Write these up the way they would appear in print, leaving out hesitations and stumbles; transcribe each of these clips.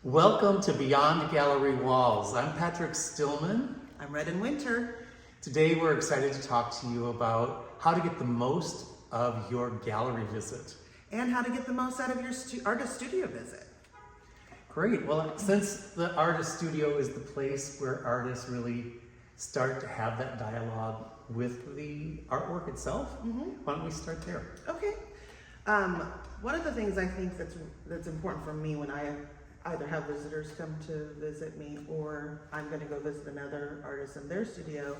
Welcome to Beyond the Gallery Walls. I'm Patric Stillman. I'm Redin Winter. Today we're excited to talk to you about how to get the most of your gallery visit. And how to get the most out of your artist studio visit. Great. Well, since the artist studio is the place where artists really start to have that dialogue with the artwork itself, why don't we start there? Okay. One of the things I think that's important for me when I either have visitors come to visit me or I'm going to go visit another artist in their studio,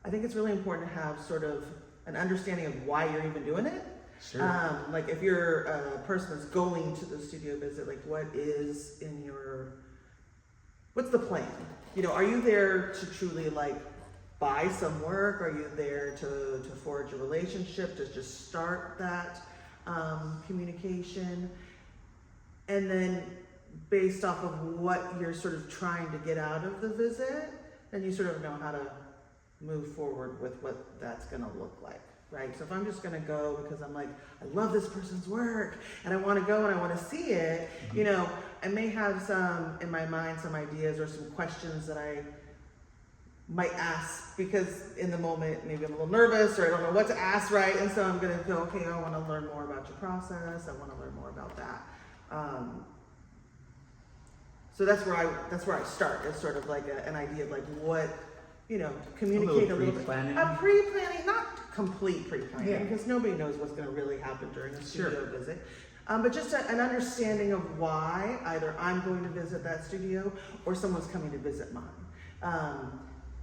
I think it's really important to have sort of an understanding of why you're even doing it. Sure. Like if you're a person that's going to the studio visit, like what's the plan? You know, are you there to truly like buy some work? Are you there to forge a relationship, to just start that communication? And then based off of what you're sort of trying to get out of the visit, then you sort of know how to move forward with what that's going to look like, right? So if I'm just going to go because I'm like, I love this person's work and I want to go and I want to see it, you know, I may have some in my mind, some ideas or some questions that I might ask because in the moment maybe I'm a little nervous or I don't know what to ask, right? And so I'm going to go, okay, I want to learn more about your process. I want to learn more about that. So that's where I start. It's sort of like an idea of like what, you know, communicate a little bit. Pre-planning, not complete pre-planning, because nobody knows what's going to really happen during a studio visit. But just an understanding of why either I'm going to visit that studio or someone's coming to visit mine.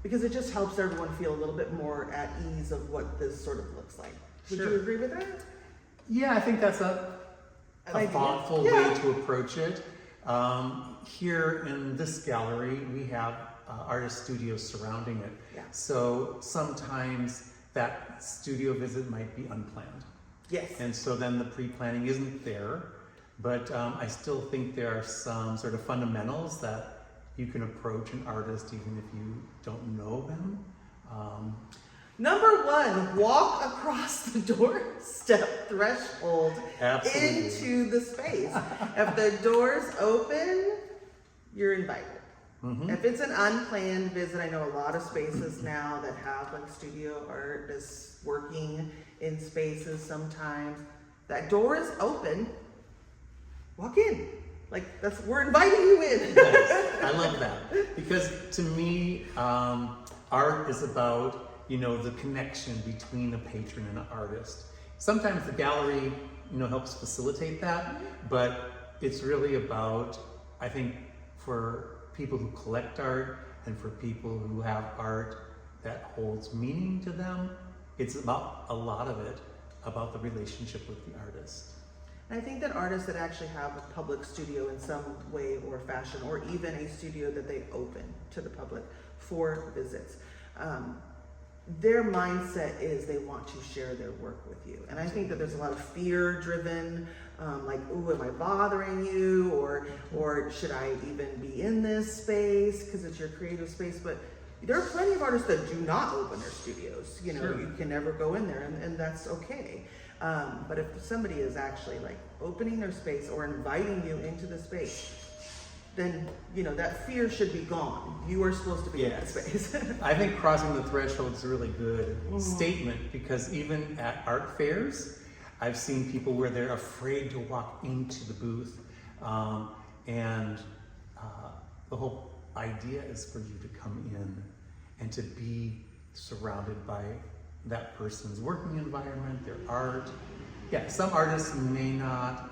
Because it just helps everyone feel a little bit more at ease of what this sort of looks like. Would you agree with that? Yeah, I think that's a thoughtful way to approach it. Here in this gallery, we have artist studios surrounding it. Yeah. So sometimes that studio visit might be unplanned. Yes. And so then the pre-planning isn't there, but I still think there are some sort of fundamentals that you can approach an artist even if you don't know them. Number one, walk across the doorstep threshold into the space. If the door's open, you're invited. If it's an unplanned visit, I know a lot of spaces now that have like studio artists working in spaces sometimes. That door is open, walk in. Like we're inviting you in. Nice. I love that. Because to me, art is about, you know, the connection between a patron and an artist. Sometimes the gallery, you know, helps facilitate that, but it's really about, I think, for people who collect art and for people who have art that holds meaning to them, it's about a lot of it, about the relationship with the artist. And I think that artists that actually have a public studio in some way or fashion, or even a studio that they open to the public for visits, their mindset is they want to share their work with you. And I think that there's a lot of fear-driven, like, ooh, am I bothering you? Or should I even be in this space because it's your creative space? But there are plenty of artists that do not open their studios. You know, you can never go in there, and that's okay. But if somebody is actually like opening their space or inviting you into the space, then, you know, that fear should be gone. You are supposed to be in that space. I think crossing the threshold is a really good statement, because even at art fairs, I've seen people where they're afraid to walk into the booth. And the whole idea is for you to come in and to be surrounded by that person's working environment, their art. Yeah, some artists may not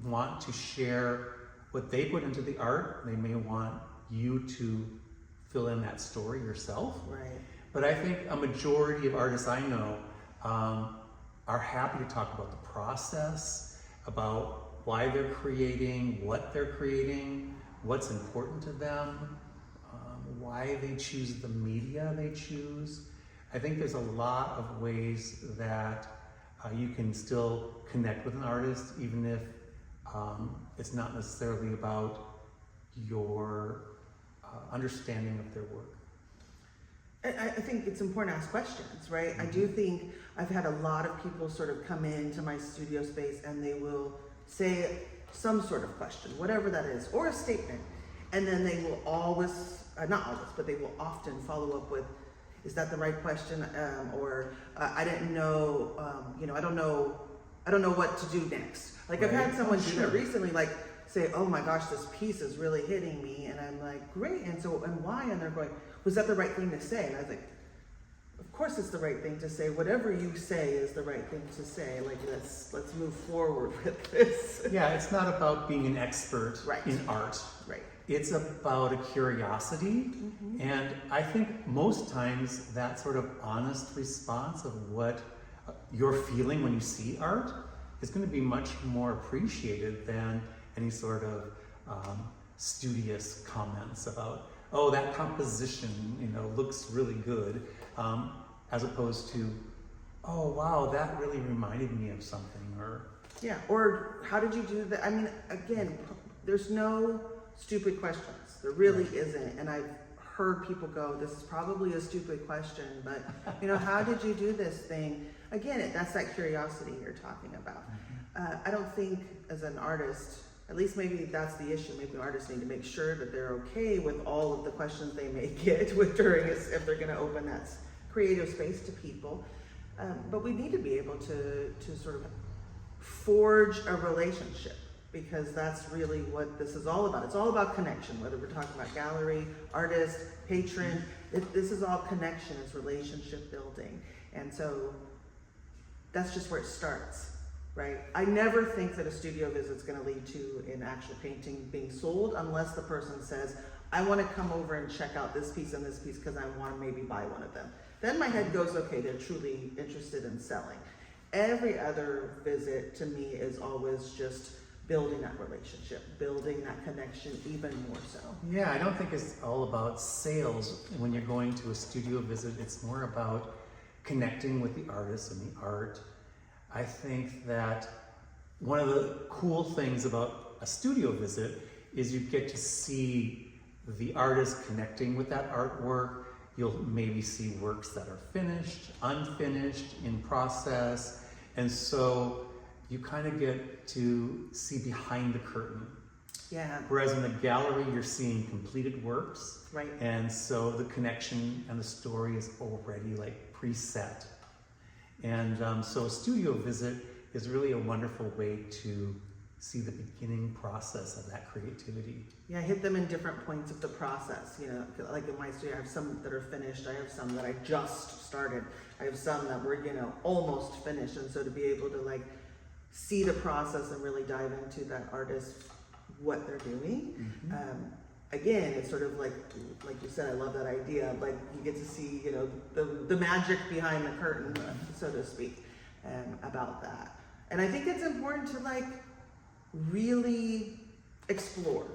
want to share what they put into the art. They may want you to fill in that story yourself. Right. But I think a majority of artists I know are happy to talk about the process, about why they're creating, what they're creating, what's important to them, why they choose the media they choose. I think there's a lot of ways that you can still connect with an artist, even if it's not necessarily about your understanding of their work. I think it's important to ask questions, right? I do think I've had a lot of people sort of come into my studio space and they will say, some sort of question, whatever that is, or a statement. And then they will always, not always, but they will often follow up with, is that the right question? Or I didn't know, I don't know what to do next. Like I've had someone do that recently, like say, oh my gosh, this piece is really hitting me. And I'm like, great. And so, and why? And they're going, was that the right thing to say? And I was like, of course it's the right thing to say. Whatever you say is the right thing to say. Like let's move forward with this. Yeah, it's not about being an expert in art. Right. It's about a curiosity. And I think most times that sort of honest response of what you're feeling when you see art is going to be much more appreciated than any sort of studious comments about, oh, that composition, looks really good, as opposed to, oh, wow, that really reminded me of something, or... Yeah, or how did you do that? I mean, again, there's no stupid questions. There really isn't. And I've heard people go, this is probably a stupid question, but, how did you do this thing? Again, that's that curiosity you're talking about. I don't think as an artist, at least maybe that's the issue. Maybe artists need to make sure that they're okay with all of the questions they may get with if they're going to open that creative space to people. But we need to be able to sort of forge a relationship, because that's really what this is all about. It's all about connection, whether we're talking about gallery, artist, patron. This is all connection, it's relationship building. And so that's just where it starts, right? I never think that a studio visit is going to lead to an actual painting being sold unless the person says, I want to come over and check out this piece and this piece because I want to maybe buy one of them. Then my head goes, okay, they're truly interested in selling. Every other visit to me is always just building that relationship, building that connection even more so. Yeah, I don't think it's all about sales when you're going to a studio visit. It's more about connecting with the artist and the art. I think that one of the cool things about a studio visit is you get to see the artist connecting with that artwork. You'll maybe see works that are finished, unfinished, in process. And so you kind of get to see behind the curtain. Yeah. Whereas in the gallery, you're seeing completed works. Right. And so the connection and the story is already like preset. And so a studio visit is really a wonderful way to see the beginning process of that creativity. Yeah, hit them in different points of the process. Like in my studio, I have some that are finished. I have some that I just started. I have some that were, almost finished. And so to be able to like see the process and really dive into that artist, what they're doing. Again, it's sort of like you said, I love that idea. Like you get to see, the magic behind the curtain, so to speak, about that. And I think it's important to like really explore.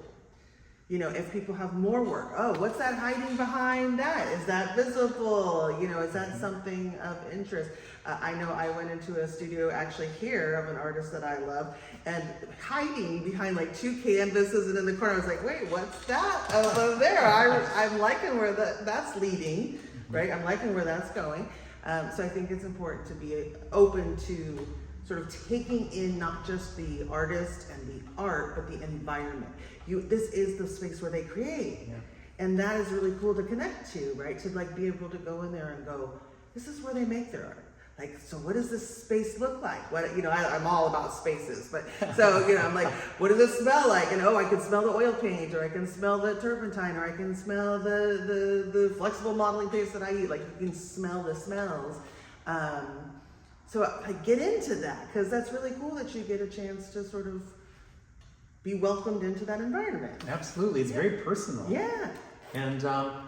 If people have more work, oh, what's that hiding behind that? Is that visible? Is that something of interest? I know I went into a studio actually here of an artist that I love, and hiding behind like two canvases and in the corner, I was like, wait, what's that over there? I'm liking where that's leading, right? I'm liking where that's going. So I think it's important to be open to sort of taking in not just the artist and the art, but the environment. This is the space where they create. Yeah. And that is really cool to connect to, right? To like be able to go in there and go, this is where they make their art. Like, so what does this space look like? What, I'm all about spaces, but so, I'm like, what does it smell like? And I can smell the oil paint, or I can smell the turpentine, or I can smell the flexible modeling paste that I eat. Like you can smell the smells. So I get into that because that's really cool that you get a chance to sort of be welcomed into that environment. Absolutely, it's very personal. Yeah. And a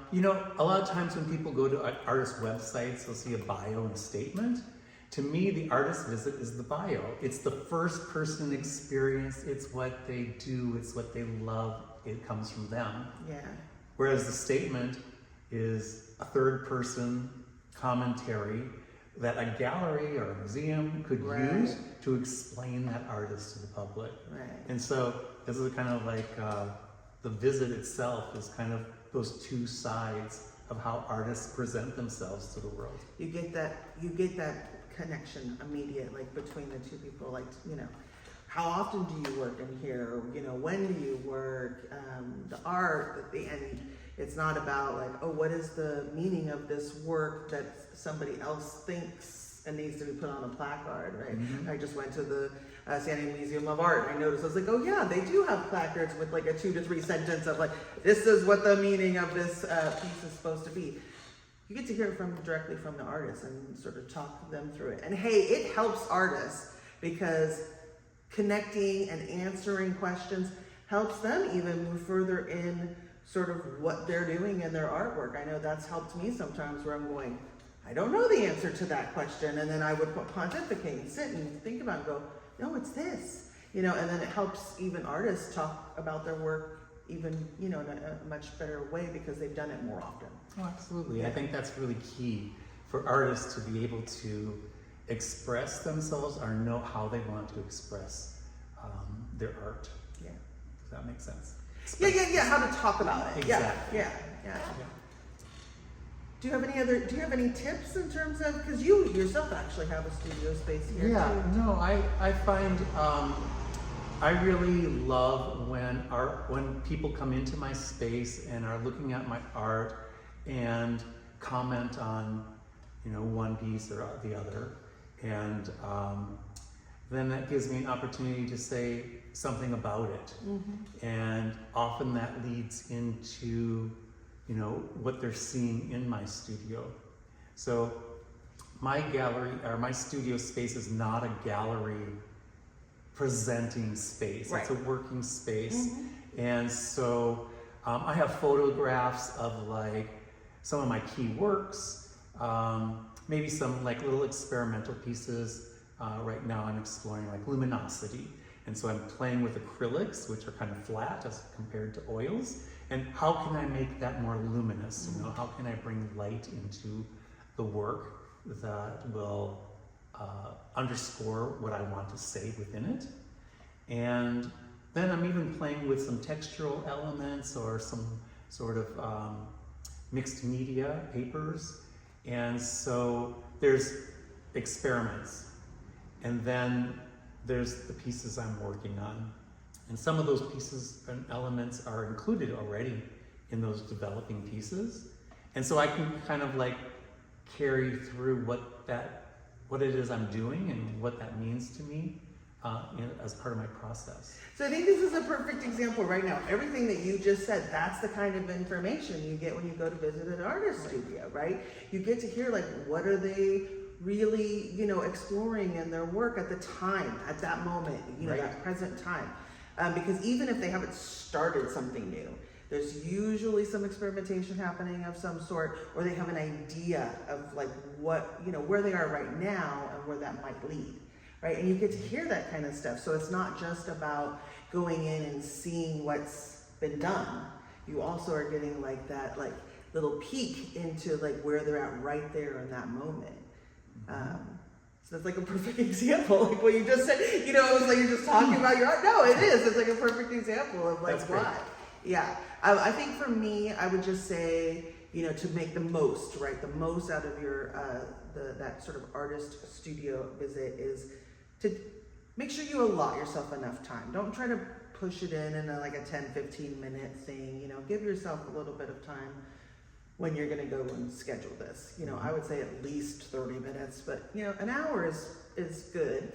lot of times when people go to artist websites, they'll see a bio and a statement. To me, the artist visit is the bio. It's the first person experience. It's what they do. It's what they love. It comes from them. Yeah. Whereas the statement is a third person commentary that a gallery or a museum could use to explain that artist to the public. Right. And so this is kind of like the visit itself is kind of those two sides of how artists present themselves to the world. You get that connection immediate, like between the two people, like, how often do you work in here? You know, when do you work? The art, and it's not about like, oh, what is the meaning of this work that somebody else thinks and needs to be put on a placard, right? Mm-hmm. I just went to the San Diego Museum of Art. I noticed, I was like, oh yeah, they do have placards with like a 2 to 3 sentence of like, this is what the meaning of this piece is supposed to be. You get to hear it directly from the artist and sort of talk them through it. And hey, it helps artists because connecting and answering questions helps them even move further in sort of what they're doing in their artwork. I know that's helped me sometimes where I'm going, I don't know the answer to that question. And then I would pontificate and sit and think about it and go, no, it's this. You know, and then it helps even artists talk about their work even, you know, in a much better way because they've done it more often. Oh, absolutely. I think that's really key for artists to be able to express themselves or know how they want to express their art. Yeah. Does that make sense? Yeah. How to talk about it. Exactly. Yeah. Do you have any tips in terms of, because you yourself actually have a studio space here too? No, I find I really love when people come into my space and are looking at my art and comment on, you know, one piece or the other, and then that gives me an opportunity to say something about it. Mm-hmm. And often that leads into, you know, what they're seeing in my studio. So my gallery or my studio space is not a gallery presenting space. Right. It's a working space. Mm-hmm. And so I have photographs of like some of my key works, maybe some like little experimental pieces. Right now I'm exploring like luminosity. And so I'm playing with acrylics, which are kind of flat as compared to oils. And how can I make that more luminous? You know, how can I bring light into the work that will underscore what I want to say within it? And then I'm even playing with some textural elements or some sort of mixed media papers. And so there's experiments. And then there's the pieces I'm working on. And some of those pieces and elements are included already in those developing pieces. And so I can kind of like carry through what it is I'm doing and what that means to me as part of my process. So I think this is a perfect example right now. Everything that you just said, that's the kind of information you get when you go to visit an artist studio, right? You get to hear like, what are they really, you know, exploring in their work at the time, at that moment, you know, that present time. Because even if they haven't started something new, there's usually some experimentation happening of some sort, or they have an idea of like what, you know, where they are right now and where that might lead, right? And you get to hear that kind of stuff. So it's not just about going in and seeing what's been done. You also are getting like that, like little peek into like where they're at right there in that moment. So that's like a perfect example, like what you just said. You know, it was like you're just talking about your art. No, it is. It's like a perfect example of like why. Yeah. I think for me, I would just say, you know, to make the most, right? The most out of your that sort of artist studio visit is to make sure you allot yourself enough time. Don't try to push it in like a 10-15 minute thing. You know, give yourself a little bit of time when you're going to go and schedule this. You know, I would say at least 30 minutes, but you know, an hour is good.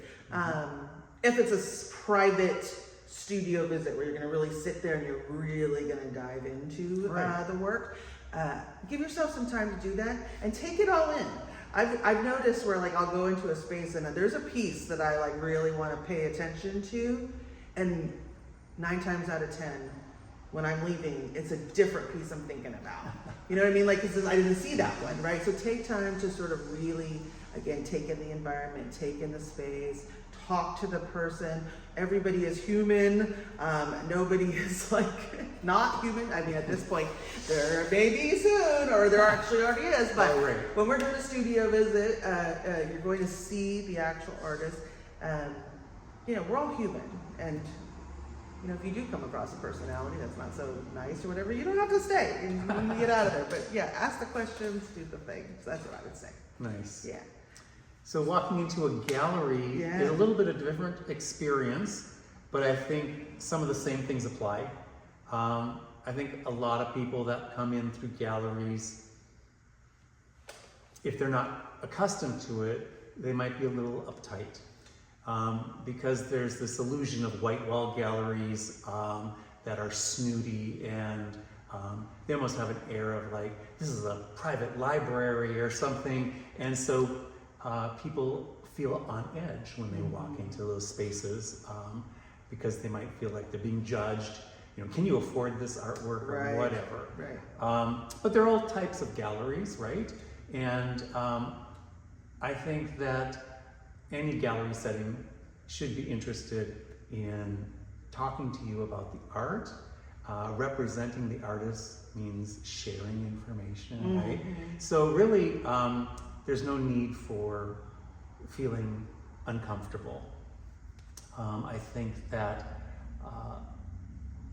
If it's a private studio visit where you're going to really sit there and you're really going to dive into the work, give yourself some time to do that and take it all in. I've noticed where like I'll go into a space and there's a piece that I like really want to pay attention to, and 9 times out of 10, when I'm leaving, it's a different piece I'm thinking about. You know what I mean? Like, I didn't see that one, right? So take time to sort of really, again, take in the environment, take in the space, talk to the person. Everybody is human. Nobody is like not human. I mean, at this point, there may be soon, or there actually already is. But when we're doing a studio visit, you're going to see the actual artist. You know, we're all human, and you know, if you do come across a personality that's not so nice or whatever, you don't have to stay. You can get out of there. But yeah, ask the questions, do the things. That's what I would say. Nice. Yeah. So walking into a gallery Yeah. is a little bit of a different experience, but I think some of the same things apply. I think a lot of people that come in through galleries, if they're not accustomed to it, they might be a little uptight. Because there's this illusion of white wall galleries that are snooty and they almost have an air of like, this is a private library or something. And so people feel on edge when they walk into those spaces because they might feel like they're being judged. You know, can you afford this artwork or Right. whatever? Right. But there are all types of galleries, right? And I think that any gallery setting should be interested in talking to you about the art. Representing the artist means sharing information, right? So really, there's no need for feeling uncomfortable. I think that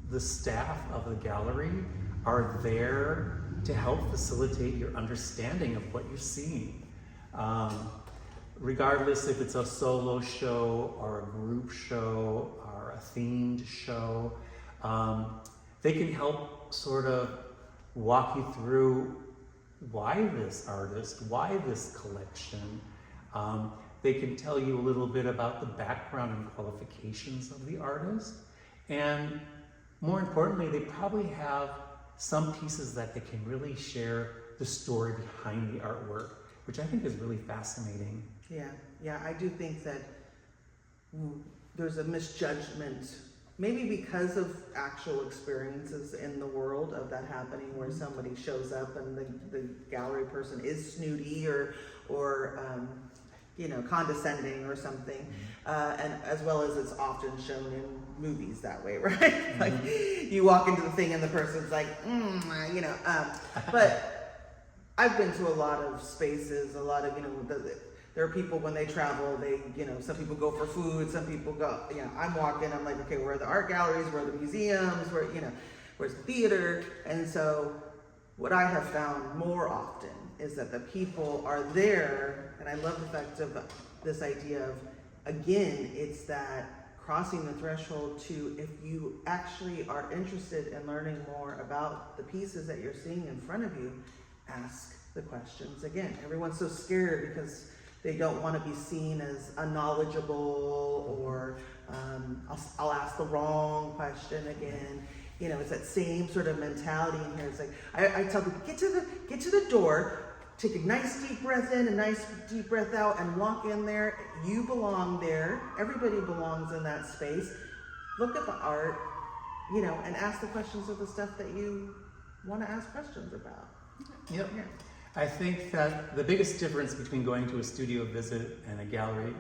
the staff of the gallery are there to help facilitate your understanding of what you're seeing. Regardless if it's a solo show or a group show or a themed show, they can help sort of walk you through why this artist, why this collection. They can tell you a little bit about the background and qualifications of the artist. And more importantly, they probably have some pieces that they can really share the story behind the artwork, which I think is really fascinating. Yeah, I do think that there's a misjudgment, maybe because of actual experiences in the world of that happening, where somebody shows up and the gallery person is snooty or condescending or something, and as well as it's often shown in movies that way, right? Like you walk into the thing and the person's like, but I've been to a lot of spaces, a lot of, there are people when they travel, they, some people go for food, some people go, I'm walking, I'm like, okay, where are the art galleries, where are the museums, where's the theater? And so what I have found more often is that the people are there, and I love the fact of this idea of, again, it's that crossing the threshold to, if you actually are interested in learning more about the pieces that you're seeing in front of you, ask the questions. Again, everyone's so scared because they don't want to be seen as unknowledgeable, or I'll ask the wrong question again. It's that same sort of mentality in here. It's like I tell people, get to the door, take a nice deep breath in, a nice deep breath out, and walk in there. You belong there. Everybody belongs in that space. Look at the art, and ask the questions of the stuff that you want to ask questions about. Yep. Yeah. I think that the biggest difference between going to a studio visit and a gallery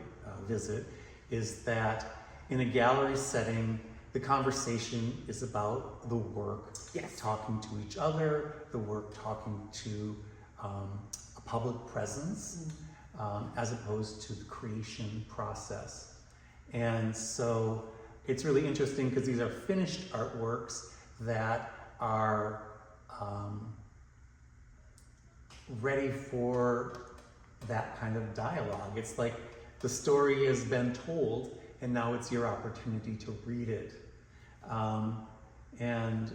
visit is that in a gallery setting, the conversation is about the work, Yes. talking to each other, the work talking to a public presence, as opposed to the creation process. And so it's really interesting because these are finished artworks that are ready for that kind of dialogue. It's like the story has been told and now it's your opportunity to read it. And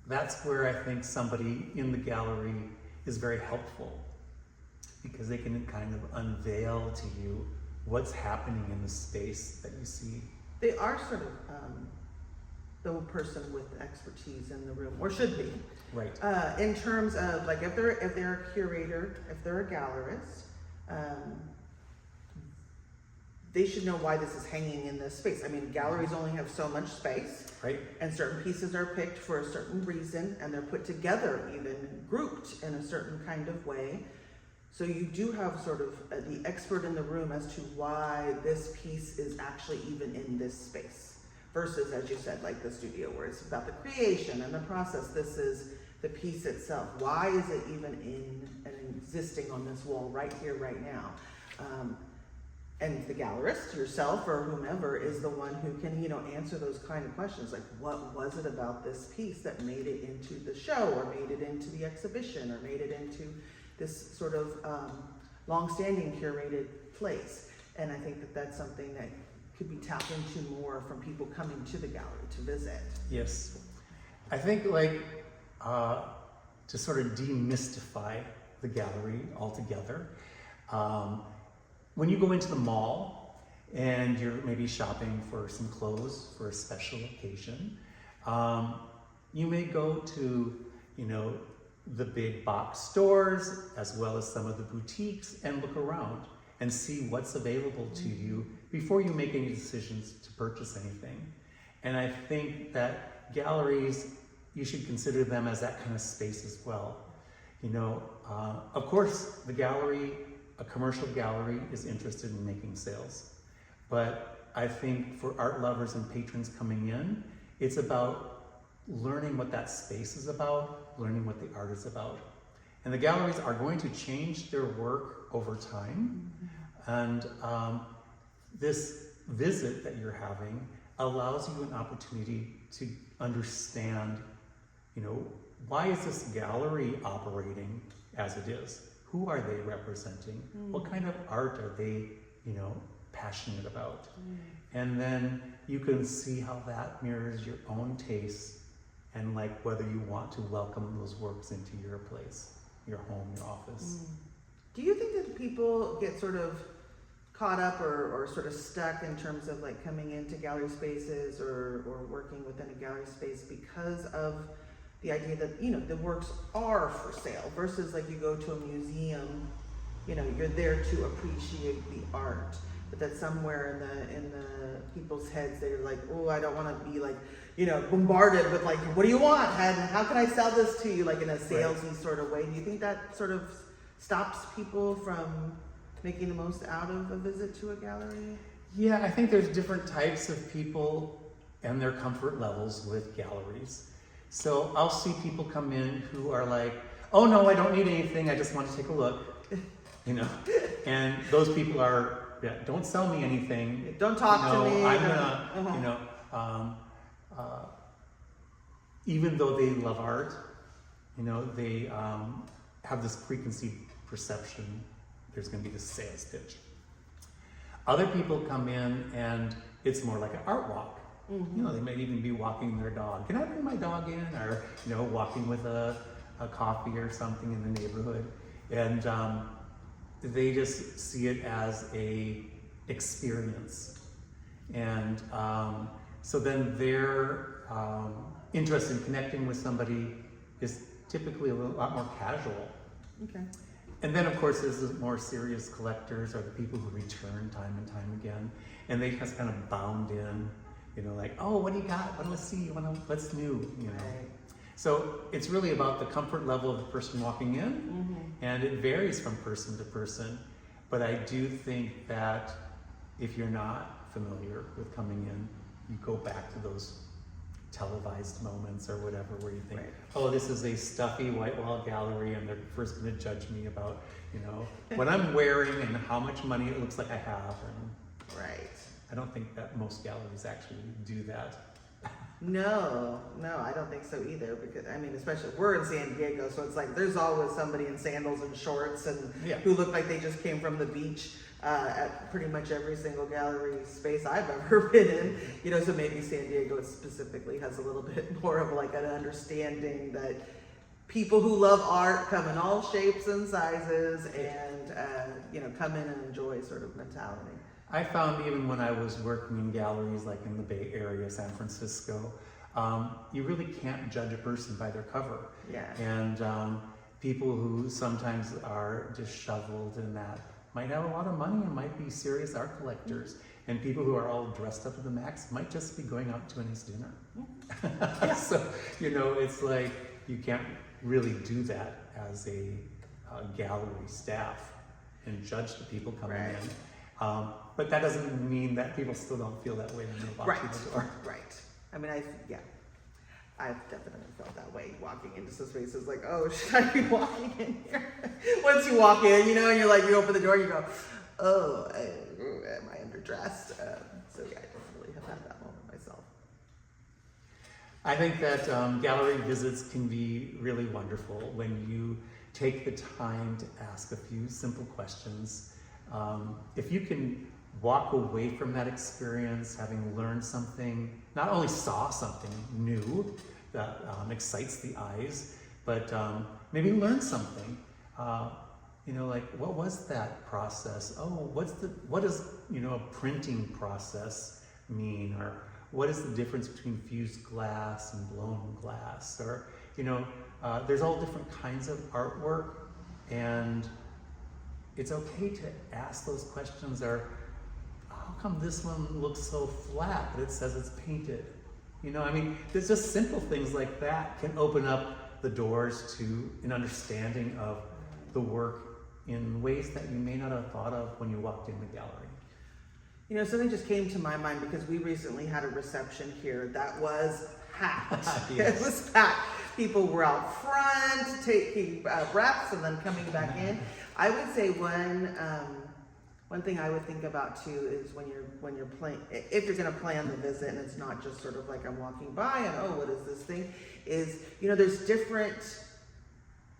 that's where I think somebody in the gallery is very helpful, because they can kind of unveil to you what's happening in the space that you see. They are sort of the person with expertise in the room, or should be. Right. In terms of, like, if they're a curator, if they're a gallerist, they should know why this is hanging in this space. I mean, galleries only have so much space, Right. and certain pieces are picked for a certain reason, and they're put together, even grouped in a certain kind of way. So you do have sort of the expert in the room as to why this piece is actually even in this space. Versus, as you said, like the studio, where it's about the creation and the process. This is the piece itself. Why is it even in and existing on this wall right here, right now? And the gallerist, yourself or whomever, is the one who can, answer those kind of questions. Like, what was it about this piece that made it into the show, or made it into the exhibition, or made it into this sort of long-standing curated place. And I think that that's something that could be tapped into more from people coming to the gallery to visit. Yes. I think to sort of demystify the gallery altogether, when you go into the mall and you're maybe shopping for some clothes for a special occasion, you may go to, the big box stores as well as some of the boutiques and look around and see what's available to you before you make any decisions to purchase anything. And I think that galleries, you should consider them as that kind of space as well. Of course, a commercial gallery is interested in making sales. But I think for art lovers and patrons coming in, it's about learning what that space is about, learning what the art is about. And the galleries are going to change their work over time. And this visit that you're having allows you an opportunity to understand, why is this gallery operating as it is? Who are they representing? What kind of art are they, passionate about? And then you can see how that mirrors your own tastes and whether you want to welcome those works into your place, your home, your office. Do you think that people get sort of caught up or sort of stuck in terms of coming into gallery spaces or working within a gallery space because of the idea that, the works are for sale versus you go to a museum, you're there to appreciate the art, but that somewhere in the people's heads, they're like, oh, I don't want to be bombarded with what do you want? And how can I sell this to you? In a salesy sort of way. Do you think that sort of stops people from making the most out of a visit to a gallery? Yeah, I think there's different types of people and their comfort levels with galleries. So I'll see people come in who are like, oh no, I don't need anything, I just want to take a look, and those people are, don't sell me anything. Don't talk to me. I'm gonna, even though they love art, they have this preconceived perception there's going to be this sales pitch. Other people come in and it's more like an art walk. They might even be walking their dog. Can I bring my dog in? Or walking with a coffee or something in the neighborhood, and they just see it as a experience. And so then their interest in connecting with somebody is typically a lot more casual. Okay. And then, of course, there's the more serious collectors or the people who return time and time again, and they just kind of bound in, oh, what do you got? What do I see? What's new? Right. So it's really about the comfort level of the person walking in, and it varies from person to person. But I do think that if you're not familiar with coming in, you go back to those televised moments or whatever where you think, oh, this is a stuffy white wall gallery and they're first going to judge me about, what I'm wearing and how much money it looks like I have. And I don't think that most galleries actually do that. No, I don't think so either, because especially we're in San Diego, so it's there's always somebody in sandals and shorts and who look like they just came from the beach at pretty much every single gallery space I've ever been in. So maybe San Diego specifically has a little bit more of an understanding that people who love art come in all shapes and sizes and come in and enjoy sort of mentality. I found even when I was working in galleries like in the Bay Area, San Francisco, you really can't judge a person by their cover. Yeah. And people who sometimes are disheveled and that might have a lot of money and might be serious art collectors. And people who are all dressed up to the max might just be going out to a nice dinner. So, it's you can't really do that as a gallery staff and judge the people coming in. But that doesn't mean that people still don't feel that way when they're walking the door. I've definitely felt that way walking into some spaces oh, should I be walking in here? Once you walk in, and you open the door, you go, oh, am I underdressed? So I definitely have had that moment myself. I think that gallery visits can be really wonderful when you take the time to ask a few simple questions. If you can walk away from that experience having learned something, not only saw something new that excites the eyes, but maybe learn something. Like, what was that process? Oh, what does a printing process mean? Or what is the difference between fused glass and blown glass? Or there's all different kinds of artwork, and it's okay to ask those questions. Or how come this one looks so flat, but it says it's painted? There's just simple things like that can open up the doors to an understanding of the work in ways that you may not have thought of when you walked in the gallery. Something just came to my mind because we recently had a reception here that was packed. Yes. It was packed. People were out front taking breaths and then coming back in. I would say one thing I would think about too is when you're playing, if you're going to plan the visit, and it's not just sort of like I'm walking by and oh, what is this thing? Is there's different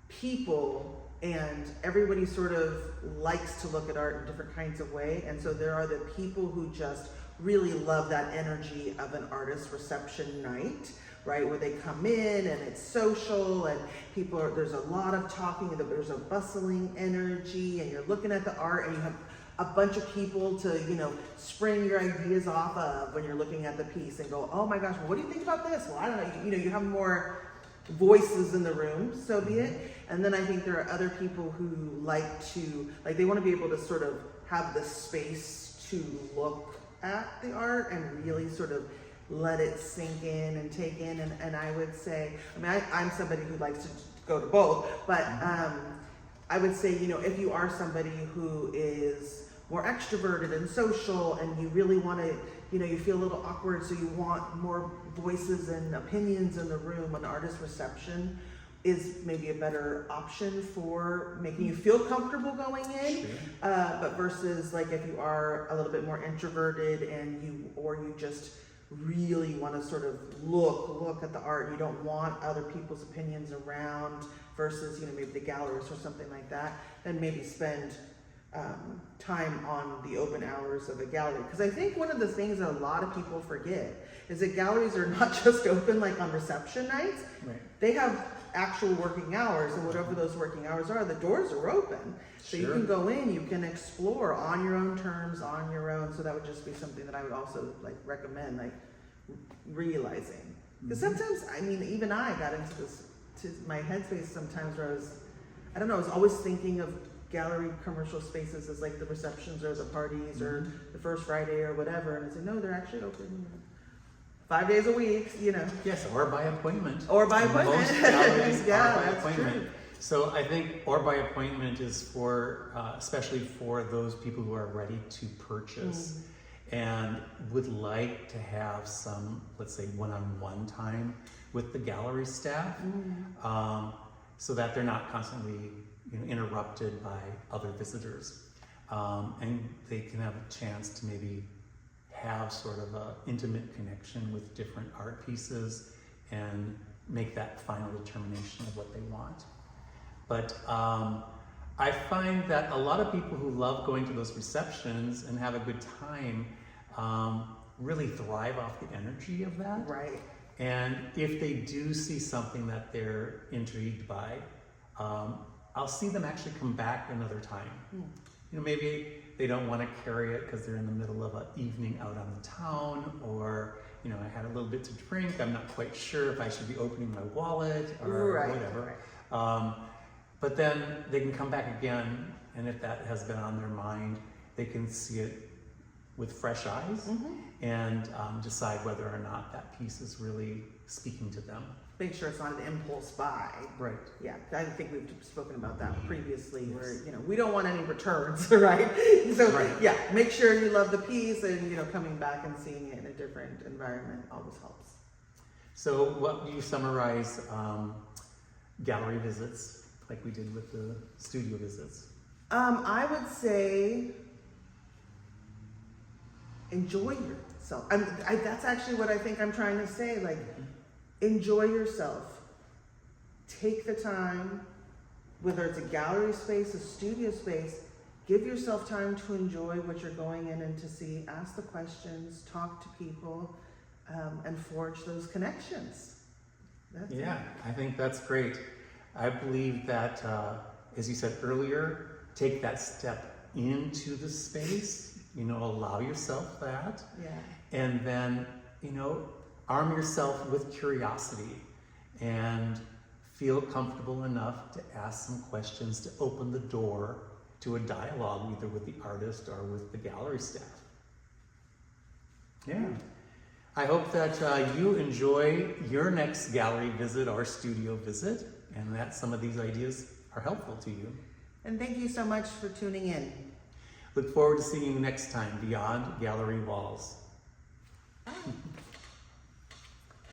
people. And everybody sort of likes to look at art in different kinds of way. And so there are the people who just really love that energy of an artist reception night, right? Where they come in and it's social and there's a lot of talking, there's a bustling energy, and you're looking at the art and you have a bunch of people to, spring your ideas off of when you're looking at the piece and go, oh my gosh, well, what do you think about this? Well, I don't know, you have more voices in the room, so be it. And then I think there are other people who they want to be able to sort of have the space to look at the art and really sort of let it sink in and take in. And I would say, I'm somebody who likes to go to both, but I would say, if you are somebody who is more extroverted and social and you really want to, you feel a little awkward, so you want more voices and opinions in the room, an artist reception is maybe a better option for making you feel comfortable going in. Sure. But versus like if you are a little bit more introverted and you just really want to sort of look at the art, you don't want other people's opinions around versus, maybe the galleries or something like that, then maybe spend time on the open hours of a gallery. Because I think one of the things that a lot of people forget is that galleries are not just open like on reception nights. Right. They have actual working hours, and whatever those working hours are, the doors are open. So you can go in, you can explore on your own terms, on your own. So that would just be something that I would also recommend, realizing. Because sometimes, even I got into my headspace sometimes where I was always thinking of gallery commercial spaces as like the receptions or the parties or the first Friday or whatever, and I said, no, they're actually open 5 days a week, Yes, or by appointment. Or by appointment. Most galleries Yeah, are by that's appointment. true. So I think or by appointment is for, especially for those people who are ready to purchase and would like to have some, let's say, one-on-one time with the gallery staff, so that they're not constantly interrupted by other visitors. And they can have a chance to maybe have sort of an intimate connection with different art pieces and make that final determination of what they want. But I find that a lot of people who love going to those receptions and have a good time really thrive off the energy of that. Right. And if they do see something that they're intrigued by, I'll see them actually come back another time. Maybe they don't want to carry it because they're in the middle of an evening out on the town, or I had a little bit to drink. I'm not quite sure if I should be opening my wallet or whatever. Right. But then they can come back again, and if that has been on their mind, they can see it with fresh eyes and decide whether or not that piece is really speaking to them. Make sure it's not an impulse buy. Right. Yeah, I think we've spoken about that previously, where we don't want any returns, right? So yeah, make sure you love the piece, and coming back and seeing it in a different environment always helps. So, what do you summarize gallery visits like we did with the studio visits? I would say enjoy yourself. That's actually what I think I'm trying to say. Enjoy yourself. Take the time whether it's a gallery space, a studio space, give yourself time to enjoy what you're going in and to see, ask the questions, talk to people, and forge those connections. That's Yeah, it. I think that's great. I believe that, as you said earlier, take that step into the space, allow yourself that, Yeah. and then, arm yourself with curiosity and feel comfortable enough to ask some questions to open the door to a dialogue, either with the artist or with the gallery staff. Yeah. I hope that you enjoy your next gallery visit or studio visit, and that some of these ideas are helpful to you. And thank you so much for tuning in. Look forward to seeing you next time beyond gallery walls. Bye.